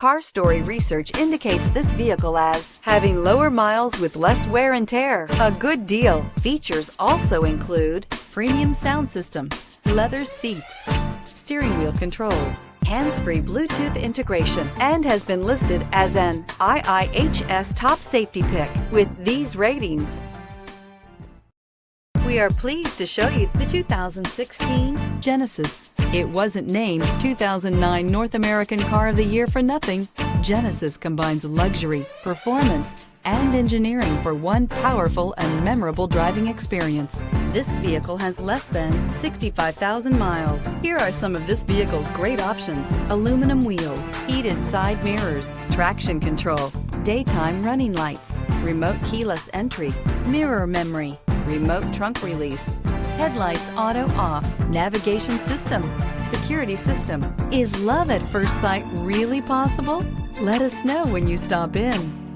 Car Story research indicates this vehicle as having lower miles with less wear and tear. A good deal. Features also include premium sound system, leather seats, steering wheel controls, hands-free Bluetooth integration, and has been listed as an IIHS top safety pick with these ratings. We are pleased to show you the 2016 Genesis. It wasn't named 2009 North American Car of the Year for nothing. Genesis combines luxury, performance, and engineering for one powerful and memorable driving experience. This vehicle has less than 65,000 miles. Here are some of this vehicle's great options: aluminum wheels, heated side mirrors, traction control, daytime running lights, remote keyless entry, mirror memory, remote trunk release, headlights auto off, navigation system, security system. Is love at first sight really possible? Let us know when you stop in.